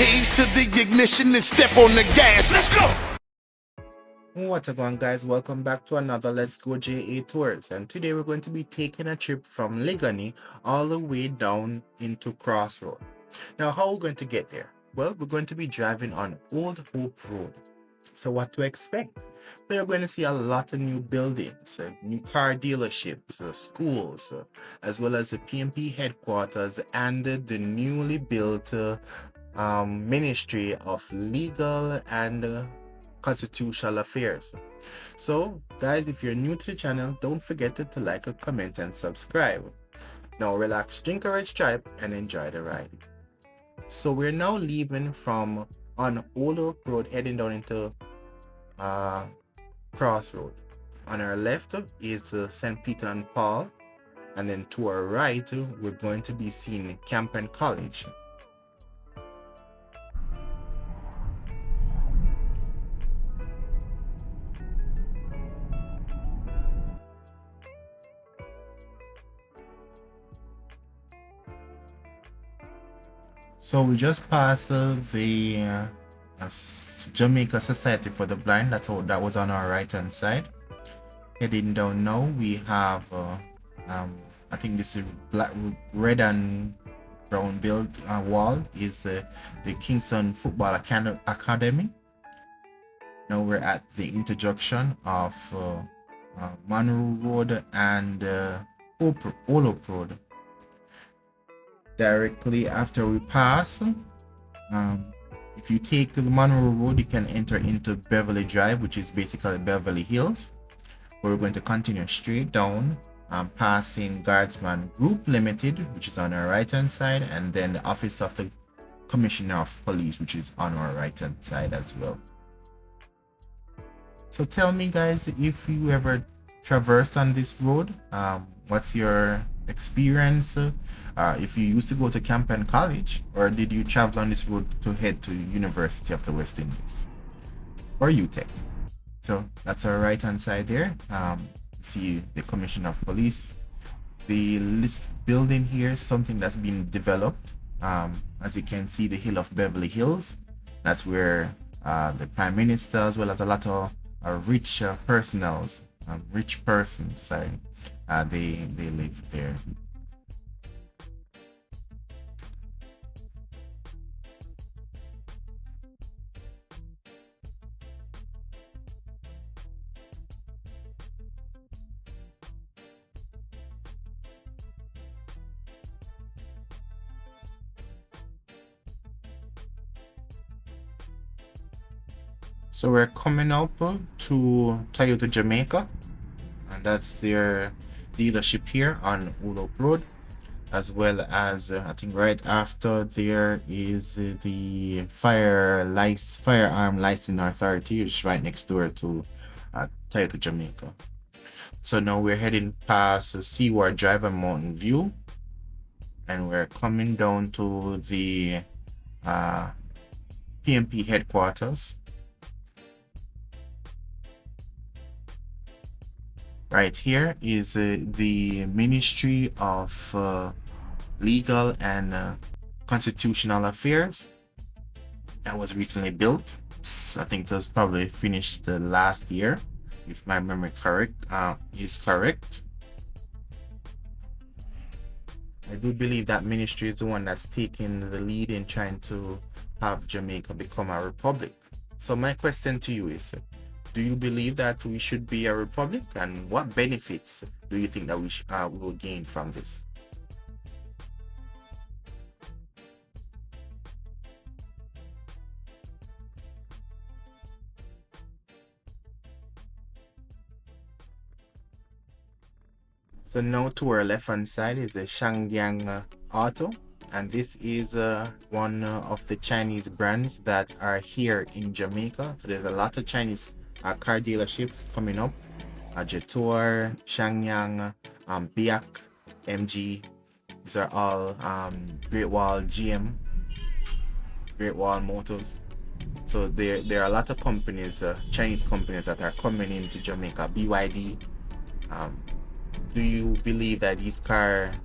keys to the ignition and step on the gas. Let's go. What's up, going guys? Welcome back to another Let's Go JA Tours, and today we're going to be taking a trip from Liguanea all the way down into Crossroad. Now, how are we going to get there? Well, we're going to be driving on Old Hope Road. So what to expect? We're going to see a lot of new buildings, new car dealerships, schools, as well as the PMP headquarters and the newly built Ministry of Legal and Constitutional Affairs. So guys, if you're new to the channel, don't forget to like, comment and subscribe. Now relax, drink a red stripe and enjoy the ride. So we're now leaving from on Old Oak Road, heading down into Crossroad. On our left is St. Peter and Paul, and then to our right we're going to be seeing Campen College. So we just passed the Jamaica Society for the Blind. That was on our right hand side. Heading down now, we have I think this is red and brown build wall is the Kingston Football Academy. Now we're at the interjunction of Monroe Road and Old Oak Road. Directly after we pass, if you take the Monroe Road, you can enter into Beverly Drive, which is basically Beverly Hills. We're going to continue straight down, passing Guardsman Group Limited, which is on our right hand side, and then the office of the Commissioner of Police, which is on our right hand side as well. So tell me guys, if you ever traversed on this road, what's your experience? If you used to go to Campen College, or did you travel on this road to head to University of the West Indies or UTech? So that's our right hand side there. See the Commissioner of Police. The list building here is something that's been developed. As you can see, the hill of Beverly Hills, that's where the Prime Minister, as well as a lot of rich persons, they live there. So we're coming up to Toyota Jamaica, and that's their dealership here on Old Oak Road, as well as I think right after there is the firearm licensing authority, which is right next door to Toyota Jamaica. So now we're heading past Seaward Drive and Mountain View, and we're coming down to the PMP headquarters. Right here is the Ministry of Legal and Constitutional Affairs that was recently built. So I think it was probably finished last year, if my memory is correct. I do believe that ministry is the one that's taking the lead in trying to have Jamaica become a republic. So my question to you is, do you believe that we should be a republic, and what benefits do you think that we will gain from this? So now to our left hand side is the Shangyang Auto, and this is one of the Chinese brands that are here in Jamaica. So there's a lot of Chinese car dealerships coming up. Jetour, Shangyang, Biak, MG. These are all Great Wall, GM, Great Wall Motors. So there are a lot of companies, Chinese companies, that are coming into Jamaica. BYD. Do you believe that these cars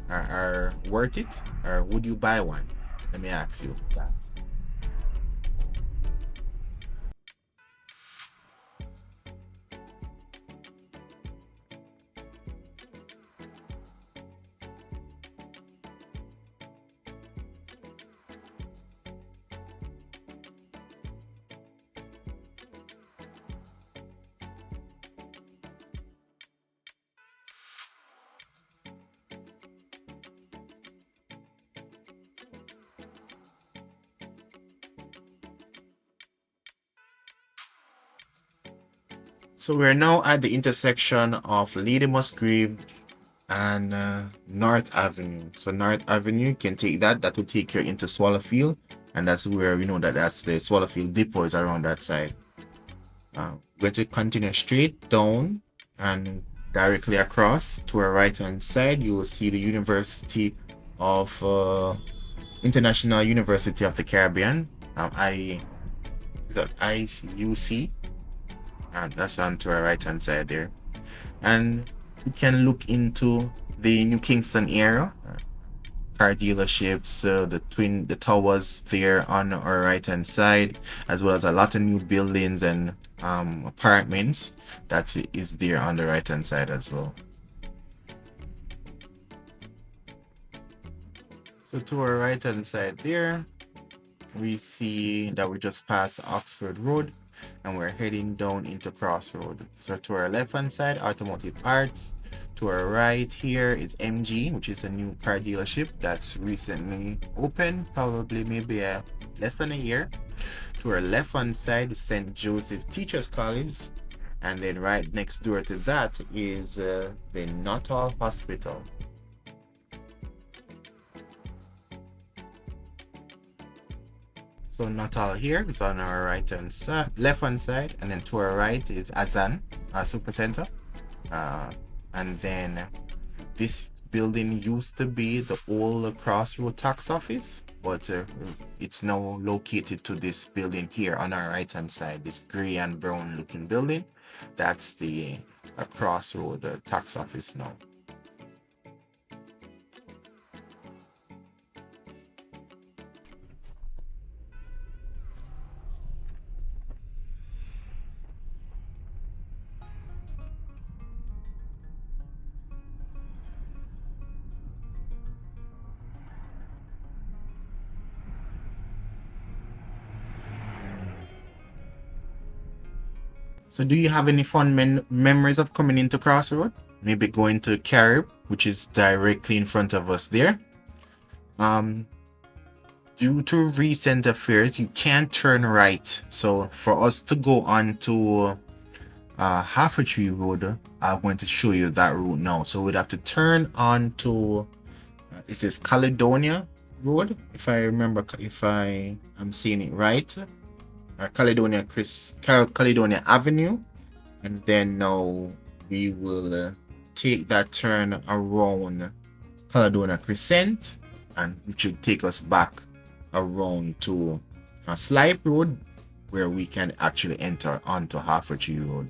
are worth it, or would you buy one? Let me ask you that. So we're now at the intersection of Lady Musgrave and North Avenue. So North Avenue, you can take that. That will take you into Swallowfield, and that's where we know that that's the Swallowfield depot is around that side. We're going to continue straight down and directly across to our right hand side. You will see the University of International University of the Caribbean, IUC, and that's on to our right hand side there. And we can look into the New Kingston area, car dealerships, the towers there on our right hand side, as well as a lot of new buildings and apartments that is there on the right hand side as well. So to our right hand side there, we see that we just passed Oxford Road and we're heading down into Crossroad. So to our left hand side, Automotive Arts. To our right here is MG, which is a new car dealership that's recently opened, probably maybe less than a year. To our left hand side is St. Joseph Teachers College, and then right next door to that is the Natal Hospital. So Natal here is on our right hand side, left hand side, and then to our right is Azan, our supercenter. And then this building used to be the old Crossroad tax office, but it's now located to this building here on our right hand side, this gray and brown looking building. That's the Crossroad tax office now. So do you have any fun memories of coming into Crossroad? Maybe going to Carib, which is directly in front of us there. Due to recent affairs, you can't turn right. So for us to go on to Half a Tree Road, I'm going to show you that route now. So we'd have to turn on to it says Caledonia Road, if I remember, if I am saying it right. Caledonia Avenue, and then now we will take that turn around Caledonia Crescent, and which will take us back around to Slipe Road, where we can actually enter onto Half a Tree Road.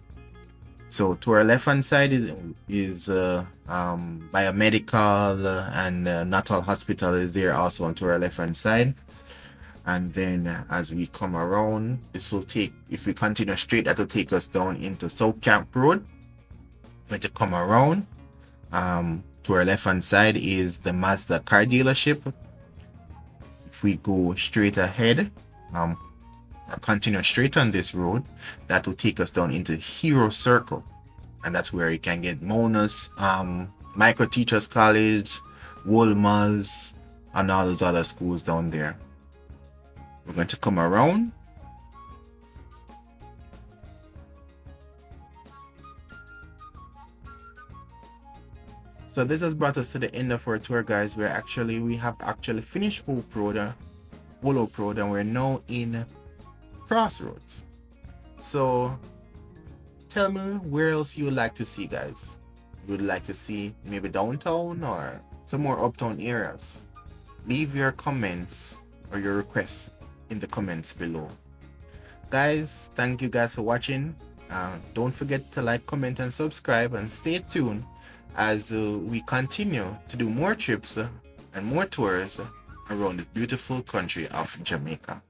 So to our left hand side is Biomedical, and Natal Hospital is there also on to our left hand side. And then as we come around, this will take, if we continue straight, that will take us down into South Camp Road. When to come around, to our left hand side is the Mazda car dealership. If we go straight ahead, continue straight on this road, that will take us down into Hero Circle. And that's where you can get Mona's, Micro Teachers College, Wolmer's, and all those other schools down there. We're going to come around. So this has brought us to the end of our tour, guys. We have actually finished Hope Road, Wolope Road, and we're now in Crossroads. So tell me where else you would like to see, guys. You would like to see maybe downtown or some more uptown areas? Leave your comments or your requests in the comments below. Guys, thank you guys for watching. Don't forget to like, comment, and subscribe, and stay tuned as we continue to do more trips and more tours around the beautiful country of Jamaica.